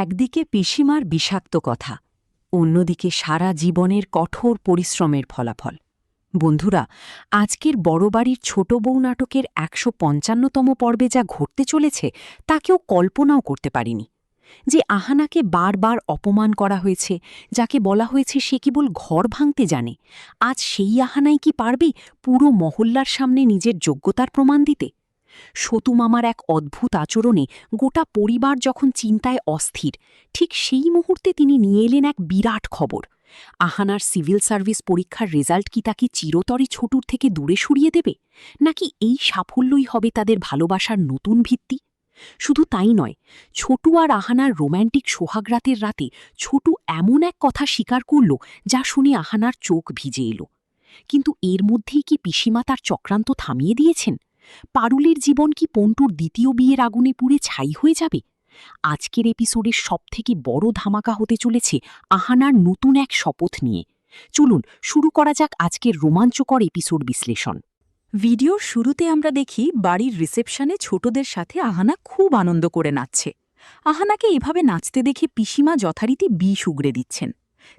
একদিকে পিসিমার বিষাক্ত কথা, অন্যদিকে সারা জীবনের কঠোর পরিশ্রমের ফলাফল। বন্ধুরা, আজকের বড়বাড়ির ছোট বউ নাটকের ১৫৫তম পর্বে যা ঘটতে চলেছে তা কেউ কল্পনাও করতে পারিনি। যে আহানাকে বারবার অপমান করা হয়েছে, যাকে বলা হয়েছে সে কেবল ঘর ভাঙতে জানে, আজ সেই আহানাই কি পারবে পুরো মহল্লার সামনে নিজের যোগ্যতার প্রমাণ দিতে? সতু মামার এক অদ্ভুত আচরণে গোটা পরিবার যখন চিন্তায় অস্থির, ঠিক সেই মুহূর্তে তিনি নিয়ে এলেন এক বিরাট খবর। আহানার সিভিল সার্ভিস পরীক্ষার রেজাল্ট কি তাকে চিরতরে ছোটুর থেকে দূরে সরিয়ে দেবে, নাকি এই সাফল্যই হবে তাদের ভালোবাসার নতুন ভিত্তি? শুধু তাই নয়, ছোটু আর আহানার রোম্যান্টিক সোহাগরাতের রাতে ছোটু এমন এক কথা স্বীকার করল যা শুনে আহানার চোখ ভিজে এলো। কিন্তু এর মধ্যেই কি পিসিমা তার চক্রান্ত থামিয়ে দিয়েছেন? পারুলের জীবন কি পন্টুর দ্বিতীয় বিয়ের আগুনে পুড়ে ছাই হয়ে যাবে? আজকের এপিসোডের সবথেকে বড় ধামাকা হতে চলেছে আহানার নতুন এক শপথ নিয়ে। চলুন শুরু করা যাক আজকের রোমাঞ্চকর এপিসোড বিশ্লেষণ। ভিডিওর শুরুতে আমরা দেখি বাড়ির রিসেপশনে ছোটদের সাথে আহানা খুব আনন্দ করে নাচছে। আহানাকে এভাবে নাচতে দেখে পিসিমা যথারীতি বিষ উগড়ে দিচ্ছেন।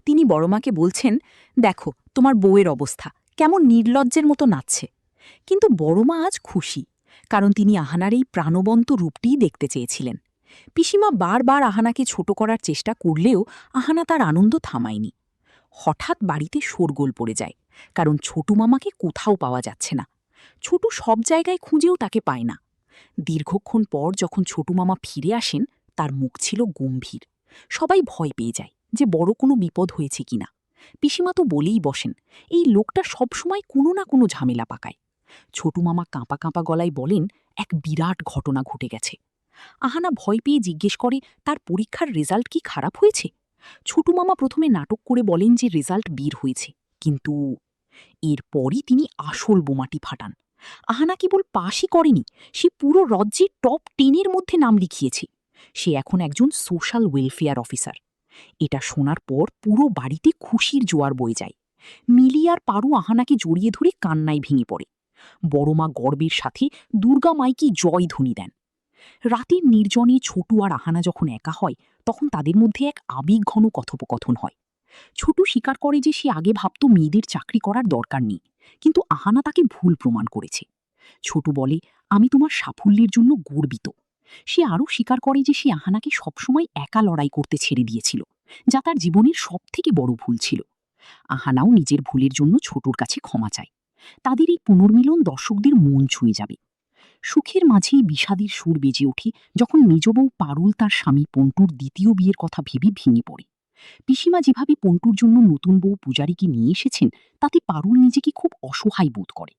তিনি বড়মাকে বলছেন, দেখো তোমার বউয়ের অবস্থা, কেমন নির্লজ্জের মতো নাচছে। কিন্তু বড়মা আজ খুশি, কারণ তিনি আহানার এই প্রাণবন্ত রূপটিই দেখতে চেয়েছিলেন। পিসিমা বারবার আহানাকে ছোট করার চেষ্টা করলেও আহানা তার আনন্দ থামায়নি। হঠাৎ বাড়িতে শোরগোল পড়ে যায়, কারণ ছোটু মামাকে কোথাও পাওয়া যাচ্ছে না। ছোটু সব জায়গায় খুঁজেও তাকে পায় না। দীর্ঘক্ষণ পর যখন ছোটু মামা ফিরে আসেন, তার মুখ ছিল গম্ভীর। সবাই ভয় পেয়ে যায় যে বড় কোনো বিপদ হয়েছে কিনা। পিসিমা তো বলেই বসেন, এই লোকটা সবসময় কোনো না কোনো ঝামেলা পাকায়। ছোটু মামা কাঁপা কাঁপা গলায় বলেন, এক বিরাট ঘটনা ঘটে গেছে। আহানা ভয় পেয়ে জিজ্ঞেস করে, তার পরীক্ষার রেজাল্ট কি খারাপ হয়েছে? ছোটু মামা প্রথমে নাটক করে বলেন যে রেজাল্ট বের হয়েছে, কিন্তু এরপরই তিনি আসল বোমাটি ফাটান। আহানা কেবল পাশই করেনি, সে পুরো রাজ্যে টপ 10-এর মধ্যে নাম লিখিয়েছে। সে এখন একজন সোশ্যাল ওয়েলফেয়ার অফিসার। এটা শোনার পর পুরো বাড়িতে খুশির জোয়ার বয়ে যায়। মিলি আর পারু আহানাকে জড়িয়ে ধরে কান্নায় ভেঙে পড়ে। বড়মা গর্বের সাথে দুর্গা মাইকে জয় ধ্বনি দেন। রাতের নির্জনে ছোটু আর আহানা যখন একা হয়, তখন তাদের মধ্যে এক আবেগঘন কথোপকথন হয়। ছোটু স্বীকার করে যে সে আগে ভাবত মেয়েদের চাকরি করার দরকার নেই, কিন্তু আহানা তাকে ভুল প্রমাণ করেছে। ছোটু বলে, আমি তোমার সাফল্যের জন্য গর্বিত। সে আরও স্বীকার করে যে সে আহানাকে সবসময় একা লড়াই করতে ছেড়ে দিয়েছিল, যা তার জীবনের সবথেকে বড় ভুল ছিল। আহানাও নিজের ভুলের জন্য ছোটুর কাছে ক্ষমা চায়। তাদের এই পুনর্মিলন দর্শকদের মন ছুঁয়ে যাবে। সুখের মাঝেই বিষাদের সুর বেজে ওঠে যখন মেজ বউ পারুল তার স্বামী পন্টুর দ্বিতীয় বিয়ের কথা ভেবে ভেঙে পড়ে। পিসিমা যেভাবে পন্টুর জন্য নতুন বউ পূজারীকে নিয়ে এসেছেন, তাতে পারুল নিজেকে খুব অসহায় বোধ করে।